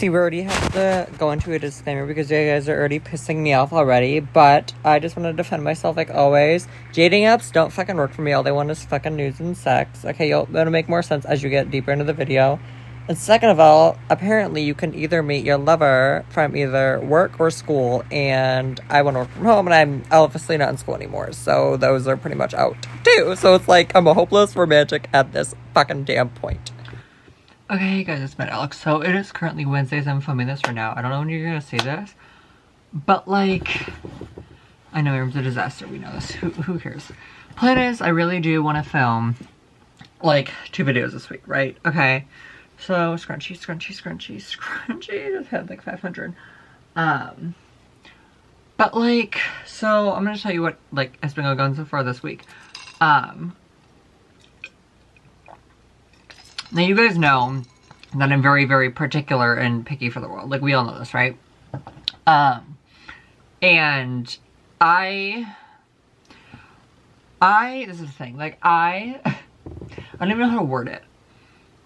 See, we already have to go into a disclaimer because you guys are already pissing me off already, but I just want to defend myself like always. Dating apps don't fucking work for me. All they want is fucking news and sex. Okay, that'll make more sense as you get deeper into the video. And second of all, apparently you can either meet your lover from either work or school, and I want to work from home, and I'm obviously not in school anymore, so those are pretty much out too. So it's like I'm a hopeless romantic at this fucking damn point. Okay, hey guys, it's Matt Alex. So it is currently Wednesday as I'm filming this right now. I don't know when you're gonna see this, but like, I know it was a disaster. We know this. Who cares? Plan is, I really do want to film like 2 videos this week, right? Okay. So scrunchy. Just had like 500. But like, so I'm gonna tell you what like has been going on so far this week. Now you guys know that I'm very, very particular and picky for the world. Like, we all know this, right? And this is the thing, like, I don't even know how to word it.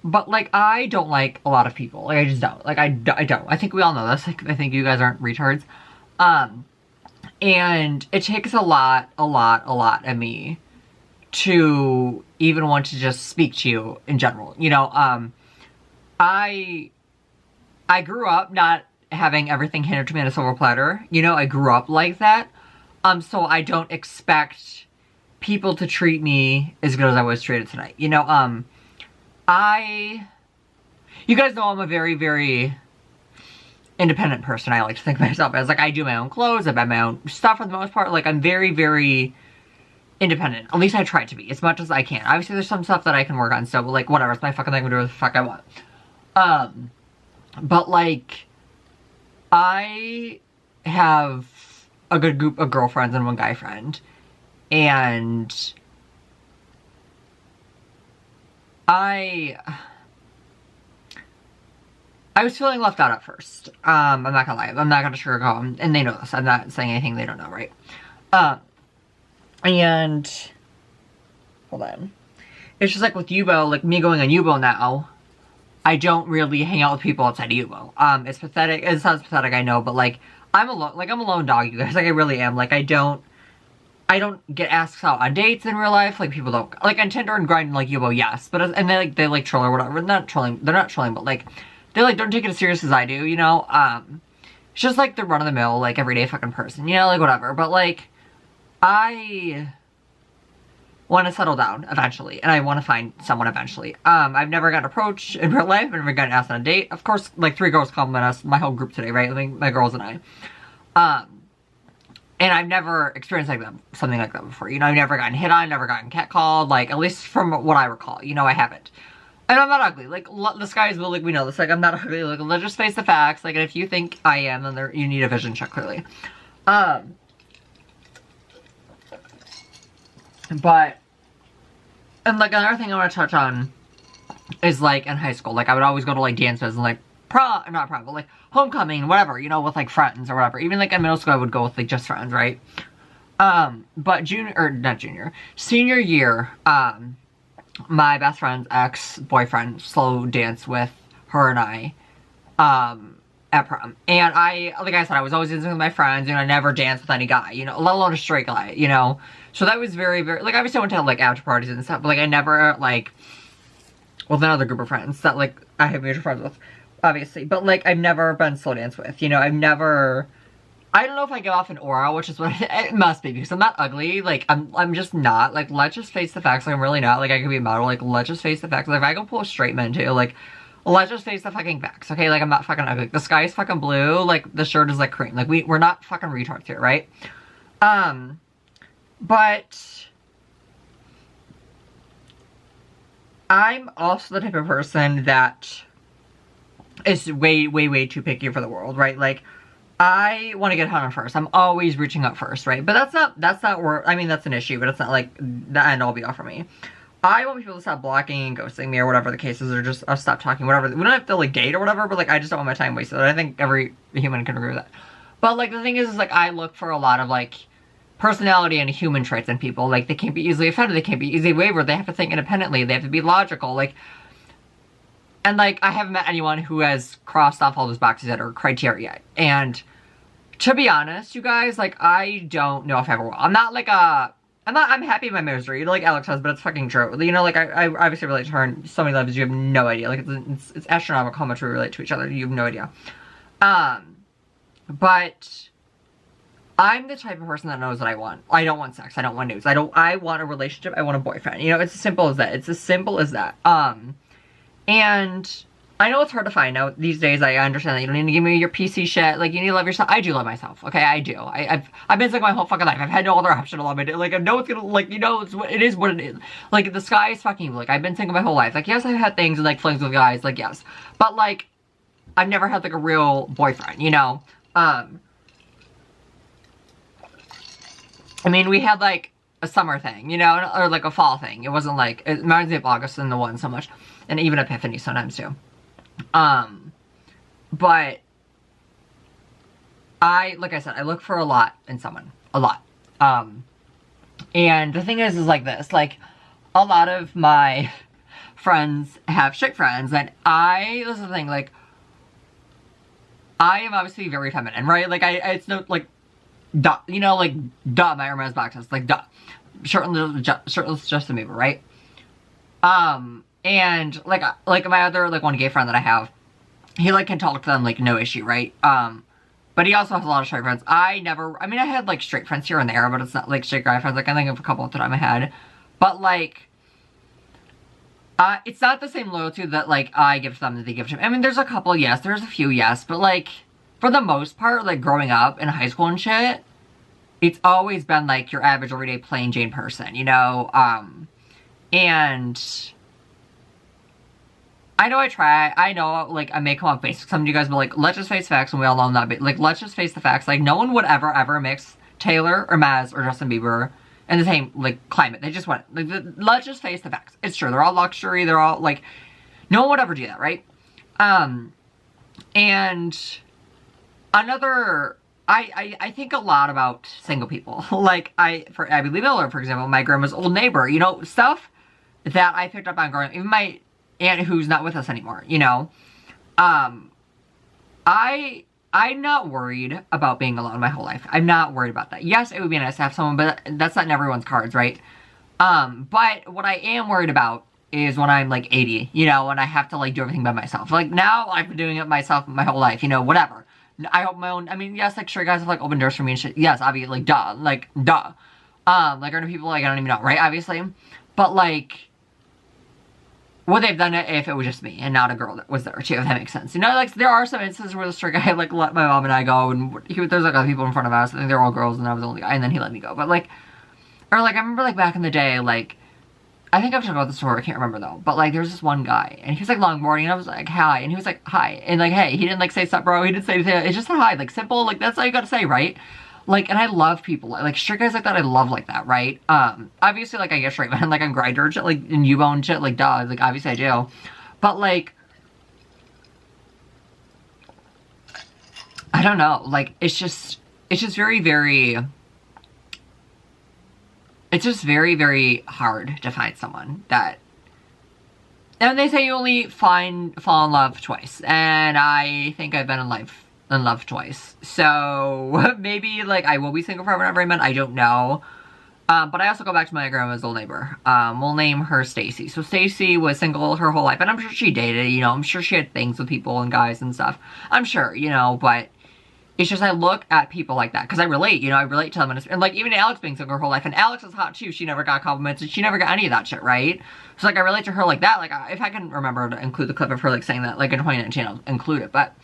But, like, I don't like a lot of people. Like, I just don't. Like, I don't. I think we all know this. Like, I think you guys aren't retards. And it takes a lot of me to even want to just speak to you in general. You know, I grew up not having everything handed to me on a silver platter. You know, I grew up like that. So I don't expect people to treat me as good as I was treated tonight. You know, you guys know I'm a very, very independent person. I like to think of myself as, like, I do my own clothes, I buy my own stuff for the most part. Like, I'm very, very independent. At least I try to be, as much as I can. Obviously, there's some stuff that I can work on still, but, like, whatever. It's my fucking thing. I'm gonna do what the fuck I want. But, like, I have a good group of girlfriends and one guy friend. And I was feeling left out at first. I'm not gonna lie. I'm not gonna sugarcoat them. And they know this. I'm not saying anything they don't know, right? And hold on. It's just like with Yubo, like me going on Yubo now, I don't really hang out with people outside of Yubo. It's pathetic. It sounds pathetic, I know, but like I'm alone. Like I'm a lone dog, you guys. Like I really am. Like I don't get asked out on dates in real life. Like people don't like on Tinder and Grindr like Yubo, yes, but and they like troll or whatever. They're not trolling, but like they like don't take it as serious as I do. You know, it's just like the run of the mill, like everyday fucking person. You know, like whatever. But like I want to settle down eventually, and I want to find someone eventually. I've never gotten approached in real life. I've never gotten asked on a date. Of course, like 3 girls compliment us, my whole group today, right? I mean, my girls and I. And I've never experienced something like that before. You know, I've never gotten hit on, never gotten catcalled, like, at least from what I recall. You know, I haven't. And I'm not ugly. Like, the sky is blue, like, we know this. Like, I'm not ugly. Like, let's just face the facts. Like, and if you think I am, then you need a vision check, clearly. But, and like another thing I want to touch on is like in high school, like I would always go to like dances and like not prom, but like homecoming, whatever, you know, with like friends or whatever. Even like in middle school I would go with like just friends, right? But senior year, my best friend's ex-boyfriend slow danced with her and I, at prom. And like I said, I was always dancing with my friends, and I never danced with any guy, you know, let alone a straight guy, you know? So that was very, very, like, obviously I went to, like, after parties and stuff, but, like, I never, like, with another group of friends that, like, I have mutual friends with, obviously, but, like, I've never been slow dance with, you know, I don't know if I give off an aura, which is what it must be, because I'm not ugly, like, I'm just not, like, let's just face the facts, like, I'm really not, like, I could be a model, like, let's just face the facts, like, if I can pull a straight man, too, like, let's just face the fucking facts, okay, like, I'm not fucking ugly, the sky is fucking blue, like, the shirt is, like, cream, like, we're not fucking retards here, right? But I'm also the type of person that is way, way, way too picky for the world, right? Like, I want to get hung first. I'm always reaching out first, right? But that's not where, I mean, that's an issue, but it's not like the end all be all for me. I want people to stop blocking and ghosting me or whatever the case is, or just stop talking, whatever. We don't have to, like, date or whatever, but, like, I just don't want my time wasted. I think every human can agree with that. But, like, the thing is like, I look for a lot of, like, personality and human traits in people. Like, they can't be easily offended, they can't be easily wavered, they have to think independently, they have to be logical, like, And, like, I haven't met anyone who has crossed off all those boxes that are criteria yet. And to be honest, you guys, like, I don't know if I ever will. I'm happy in my misery, like Alex says, but it's fucking true. You know, like, I obviously relate to her in so many levels, you have no idea. Like, it's astronomical how much we relate to each other, you have no idea. But I'm the type of person that knows what I want. I don't want sex, I don't want news, I want a relationship, I want a boyfriend. You know, it's as simple as that, it's as simple as that. And I know it's hard to find out these days. I understand that you don't need to give me your PC shit. Like, you need to love yourself. I do love myself. Okay, I do. I've been single my whole fucking life. I've had no other option to love it. Like, I know it's gonna, like, you know, it is what it is. Like, the sky is fucking blue. Like, I've been single my whole life. Like, yes, I've had things and, like, flings with guys. Like, yes. But, like, I've never had, like, a real boyfriend, you know? I mean, we had, like, a summer thing, you know? Or, like, a fall thing. It wasn't, like, it reminds me of August and the one so much. And even Epiphany sometimes, too. But like I said, I look for a lot in someone. A lot. And the thing is like this, like, a lot of my friends have chick friends, and this is the thing, like, I am obviously very feminine, right? Like, it's no, like, duh, you know, like, duh, my romance boxes, like, duh. Shirtless Justin Bieber, right? And, like my other, like, one gay friend that I have, he, like, can talk to them, like, no issue, right? But he also has a lot of straight friends. I had, like, straight friends here and there, but it's not, like, straight guy friends. Like, I think of a couple at the time I had. But, like, it's not the same loyalty that, like, I give to them that they give to me. I mean, there's a couple, yes. There's a few, yes. But, like, for the most part, like, growing up in high school and shit, it's always been, like, your average, everyday, plain Jane person, you know? And I know I know, like, I may come off basic. Some of you guys will be like, let's just face facts, and we all know that. Like, let's just face the facts. Like, no one would ever mix Taylor or Maz or Justin Bieber in the same, like, climate. They just wouldn't. Like, let's just face the facts. It's true. They're all luxury. They're all, like, no one would ever do that, right? And another, I think a lot about single people. Like, for Abby Lee Miller, for example, my grandma's old neighbor, you know, stuff that I picked up on growing up. Even my aunt who's not with us anymore, you know? I'm not worried about being alone my whole life. I'm not worried about that. Yes, it would be nice to have someone, but that's not in everyone's cards, right? But what I am worried about is when I'm, like, 80, you know, and I have to, like, do everything by myself. Like, now I've been doing it myself my whole life, you know, whatever. I hope my own, I mean, yes, like, sure, guys have, like, opened doors for me and shit. Yes, obviously, like, duh. Like, duh. Like, are there people, like, I don't even know, right? Obviously. But, like, would they've done it if it was just me and not a girl that was there too, if that makes sense. You know, like, there are some instances where the straight guy, like, let my mom and I go, and there's, like, other people in front of us, I think they're all girls, and I was the only guy, and then he let me go. But, like, or, like, I remember, like, back in the day, like, I think I've talked about this before, I can't remember, though, but, like, there was this one guy, and he was, like, longboarding, and I was, like, hi, and he was, like, hi, and, like, hey, he didn't, like, say, sup, bro, he didn't say anything, it just said hi, like, simple, like, that's all you gotta say, right? Like, and I love people, like, straight guys like that, I love like that, right? Obviously, like, I get straight men, like, on Grindr and shit, like, and Ubone shit, like, duh, like, obviously I do. But, like, I don't know, like, it's just very, very, it's just very, very hard to find someone that, and they say you only fall in love twice, and I think I've been in love twice, so maybe, like, I will be single forever and ever, amen, I don't know. But I also go back to my grandma's old neighbor. We'll name her Stacy. So Stacy was single her whole life, and I'm sure she dated, you know, I'm sure she had things with people and guys and stuff. I'm sure, you know, but it's just I look at people like that, because I relate, you know, I relate to them, and, like, even Alex being single her whole life, and Alex is hot too, she never got compliments, and she never got any of that shit, right? So, like, I relate to her like that, like, if I can remember to include the clip of her, like, saying that, like, in 2019, I'll include it, but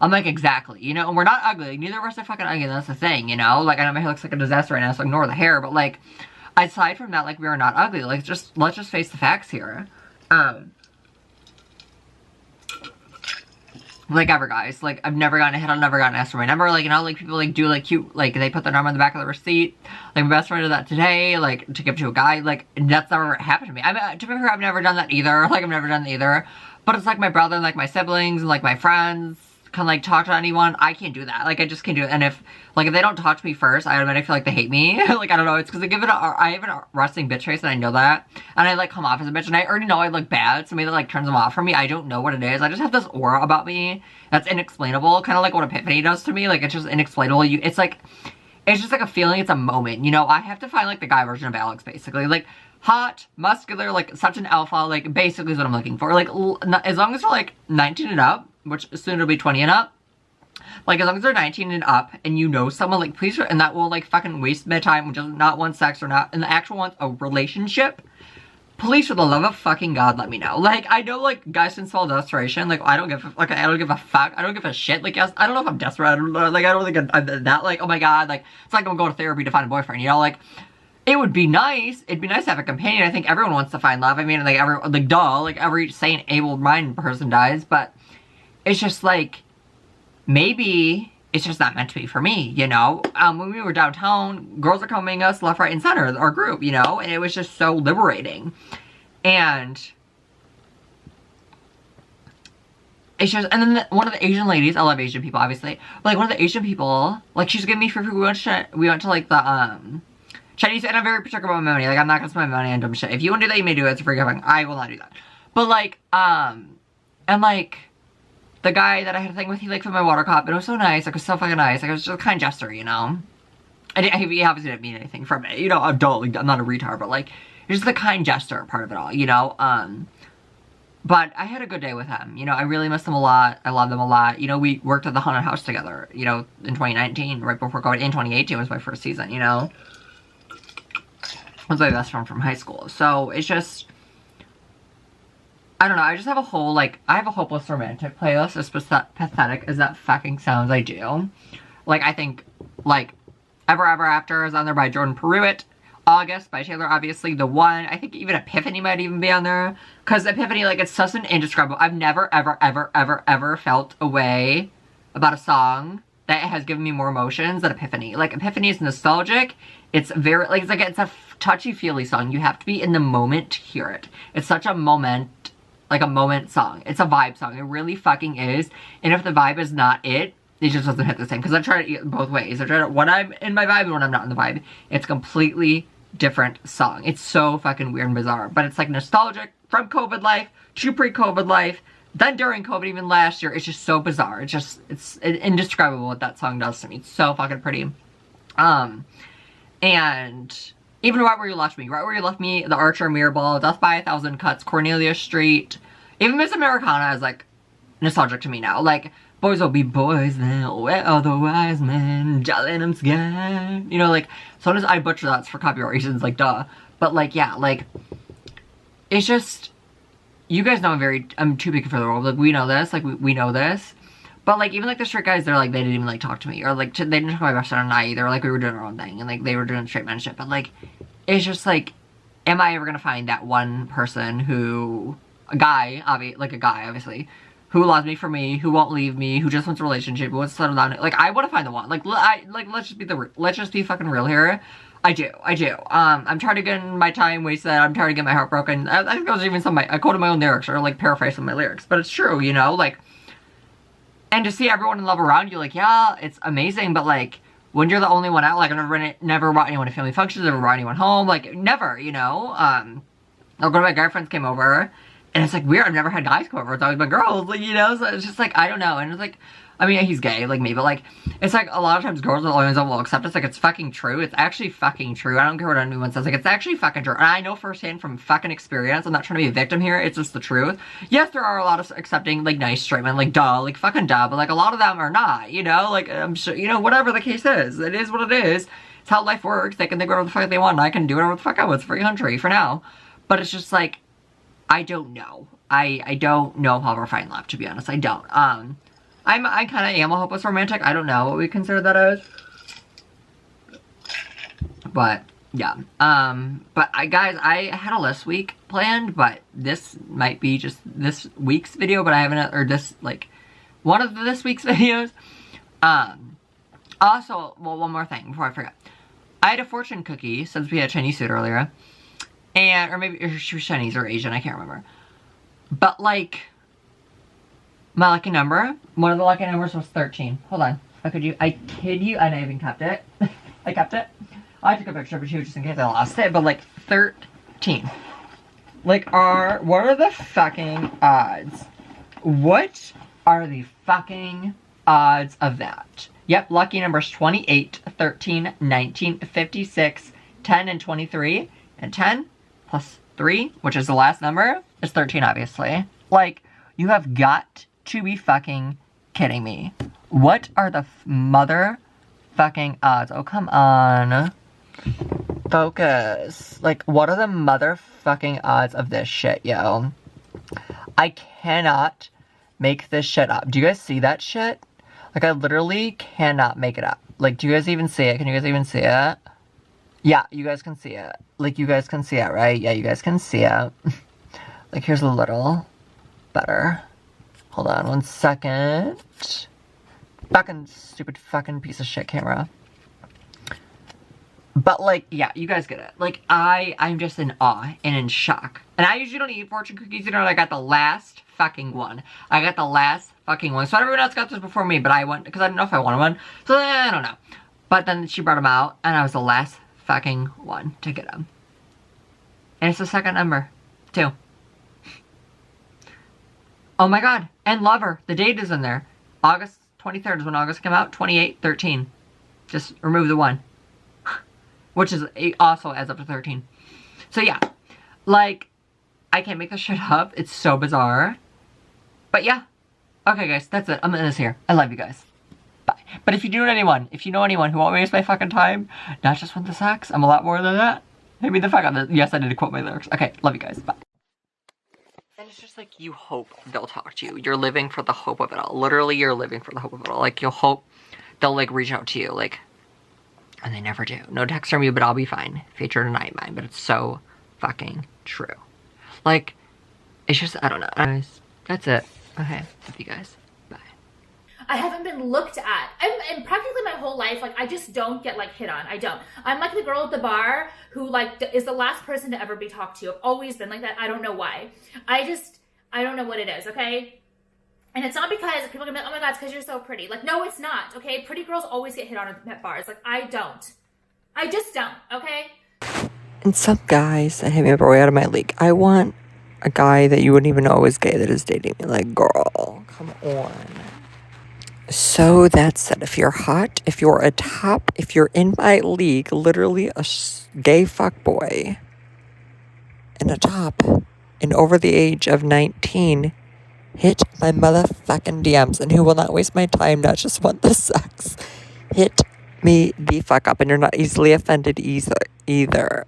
I'm like, exactly, you know, and we're not ugly, neither of us are fucking ugly, that's the thing, you know, like, I know my hair looks like a disaster right now, so ignore the hair, but, like, aside from that, like, we are not ugly, like, let's just face the facts here, like, ever, guys, like, I've never gotten a hit, I've never gotten asked for my number, like, you know, like, people, like, do, like, cute, like, they put their number on the back of the receipt, like, my best friend did that today, like, to give to a guy, like, that's never happened to me, to be fair, I've never done that either, like, I've never done that either, but it's, like, my brother and, like, my siblings, and, like, my friends, can, like, talk to anyone. I can't do that. Like, I just can't do it. And if they don't talk to me first, I automatically feel like they hate me. Like, I don't know. It's because I have a resting bitch face, and I know that. And I, like, come off as a bitch, and I already know I look bad, so maybe that, like, turns them off from me. I don't know what it is. I just have this aura about me that's inexplainable. Kind of like what Epiphany does to me. Like, it's just inexplainable. It's like... It's just like a feeling, it's a moment, you know? I have to find, like, the guy version of Alex, basically. Like, hot, muscular, like, such an alpha, like, basically is what I'm looking for. Like, as long as they're, like, 19 and up, which soon it'll be 20 and up, like, as long as they're 19 and up, and you know someone, like, please, and that will, like, fucking waste my time, which is not want sex or not, and the actual wants a relationship, please, for the love of fucking God, let me know. Like, I know, like, guys can spell desperation. Like, I don't give a fuck. I don't give a shit. Like, yes, I don't know if I'm desperate. I don't think I'm that, like, oh my God. Like, it's like I'm going to therapy to find a boyfriend, you know? Like, it would be nice. It'd be nice to have a companion. I think everyone wants to find love. I mean, like, duh. Like, every sane, able-minded person dies. But it's just, like, maybe... It's just not meant to be for me, you know? When we were downtown, girls are coming us left, right, and center, our group, you know? And it was just so liberating. And it's just, and then one of the Asian ladies, I love Asian people, obviously, but, like, one of the Asian people, like, she's giving me free food. We went to, like, the, Chinese, and I'm very particular about my money. Like, I'm not gonna spend my money on dumb shit. If you want to do that, you may do it. It's forgiving. I will not do that. But, like, and, like, the guy that I had a thing with, he, like, filled my water cup, and it was so nice. Like, it was so fucking nice. Like, it was just a kind gesture, you know? And he obviously didn't mean anything from it. You know, I'm not a retard, but, like, it's just the kind gesture part of it all, you know? But I had a good day with him. You know, I really miss them a lot. I love them a lot. You know, we worked at the haunted house together, you know, in 2019, right before COVID. In 2018 was my first season, you know? I was my best friend from high school. So, it's just... I don't know, I just have a whole, like, I have a hopeless romantic playlist, as pathetic as that fucking sounds, I do. Like, I think, like, Ever Ever After is on there by Jordan Pruitt, August by Taylor, obviously, The One, I think even Epiphany might even be on there, because Epiphany, like, it's such an indescribable, I've never, ever, ever, ever, ever felt a way about a song that has given me more emotions than Epiphany. Like, Epiphany is nostalgic, it's very, like, it's a touchy-feely song, you have to be in the moment to hear it. It's such a moment song. It's a vibe song. It really fucking is. And if the vibe is not it just doesn't hit the same. Because I try to eat both ways. I try to, when I'm in my vibe and when I'm not in the vibe. It's a completely different song. It's so fucking weird and bizarre. But it's like nostalgic from COVID life to pre-COVID life. Then during COVID, even last year. It's just so bizarre. It's indescribable what that song does to me. It's so fucking pretty. And... Even Right Where You Left Me. Right Where You Left Me, The Archer, Mirrorball, Death by a Thousand Cuts, Cornelia Street. Even Miss Americana is, like, nostalgic to me now. Like, boys will be boys now. Where are the wise men? Jolly I'm scared. You know, like, so does I butcher that for copyright reasons, like, duh. But, like, yeah, like, it's just, you guys know I'm too big for the world. Like, we know this. Like, we know this. But, like, even, like, the straight guys, they're, like, they didn't even, like, talk to me. Or, like, they didn't talk to my best friend and I either. Like, we were doing our own thing. And, like, they were doing straight man shit. But, like, it's just, like, am I ever gonna find that one person who... A guy, obviously. Who loves me for me, who won't leave me, who just wants a relationship, who wants to settle down. Like, I want to find the one. Like, let's just be fucking real here. I do. I'm tired of getting my time wasted. I'm tired of getting my heart broken. I think that was even I quoted my own lyrics, or, like, paraphrased some of my lyrics. But it's true, you know? Like... And to see everyone in love around you, like, yeah, it's amazing, but, like, when you're the only one out, like, I've never brought anyone to family functions, never brought anyone home, like, never, you know? Like, one of my guy friends came over, and it's, like, weird, I've never had guys come over, it's always been girls, like, you know? So it's just, like, I don't know, and it's, like, I mean, he's gay, like me, but, like, it's, like, a lot of times girls are the only ones that will accept us, like, it's fucking true, it's actually fucking true, I don't care what anyone says, like, it's actually fucking true, and I know firsthand from fucking experience, I'm not trying to be a victim here, it's just the truth. Yes, there are a lot of accepting, like, nice straight men, like, duh, like, fucking duh, but, like, a lot of them are not, you know? Like, I'm sure, you know, whatever the case is, it is what it is, it's how life works, they can think whatever the fuck they want, and I can do whatever the fuck I want, it's a free country, for now. But it's just, like, I don't know. I don't know how to find love, to be honest, I don't. I kind of am a hopeless romantic. I don't know what we consider that as. But, yeah. But, guys, I had a list week planned, but this might be just this week's video, but I haven't, or this, like, one of this week's videos. Also, well, one more thing before I forget. I had a fortune cookie, since we had Chinese food earlier. And, or maybe she was Chinese or Asian, I can't remember. But, like... My lucky number, one of the lucky numbers was 13. Hold on. I kid you, and I even kept it. I kept it. I took a picture of it too, just in case I lost it, but like 13. Like, what are the fucking odds? What are the fucking odds of that? Yep, lucky numbers 28, 13, 19, 56, 10, and 23. And 10 plus 3, which is the last number, is 13, obviously. Like, you have got to be fucking kidding me. What are the mother fucking odds? Oh, come on. Focus. Like, what are the motherfucking odds of this shit, yo? I cannot make this shit up. Do you guys see that shit? Like, I literally cannot make it up. Like, do you guys even see it? Can you guys even see it? Yeah, you guys can see it. Like, you guys can see it, right? Yeah, you guys can see it. Like, here's a little better. Hold on 1 second. Fucking stupid fucking piece of shit camera. But, like, yeah, you guys get it. Like, I'm just in awe and in shock. And I usually don't eat fortune cookies, you know, I got the last fucking one. I got the last fucking one. So everyone else got this before me, but I went, because I didn't know if I wanted one. So, I don't know. But then she brought them out, and I was the last fucking one to get them. And it's the second number, too. Oh my god. And Lover. The date is in there. August 23rd is when August came out. 28, 13. Just remove the 1. Which is also adds up to 13. So yeah. Like, I can't make this shit up. It's so bizarre. But yeah. Okay guys, that's it. I'm in this here. I love you guys. Bye. But if you know anyone who won't waste my fucking time, not just with the sex, I'm a lot more than that. Hit me the fuck on this. Yes, I did to quote my lyrics. Okay, love you guys. Bye. And it's just like, you hope they'll talk to you. You're living for the hope of it all. Literally, you're living for the hope of it all. Like, you'll hope they'll, like, reach out to you. Like, and they never do. No text from you, but I'll be fine. Future tonight, mine. But it's so fucking true. Like, it's just, I don't know. Anyways, that's it. Okay, love you guys. Bye. I haven't been looked at. And practically my whole life, like, I just don't get, like, hit on. I don't. I'm like the girl at the bar who, like, is the last person to ever be talked to. I've always been like that. I don't know why. I don't know what it is, okay? And it's not because people are gonna be like, oh my god, it's because you're so pretty. Like, no, it's not, okay? Pretty girls always get hit on at bars. Like, I don't. I just don't, okay? And some guys that hit me up are way out of my league. I want a guy that you wouldn't even know is gay that is dating me. Like, girl, come on. So that said, if you're hot, if you're a top, if you're in my league, literally a gay fuckboy, and a top, and over the age of 19, hit my motherfucking DMs, and who will not waste my time, not just want the sex. Hit me the fuck up, and you're not easily offended either.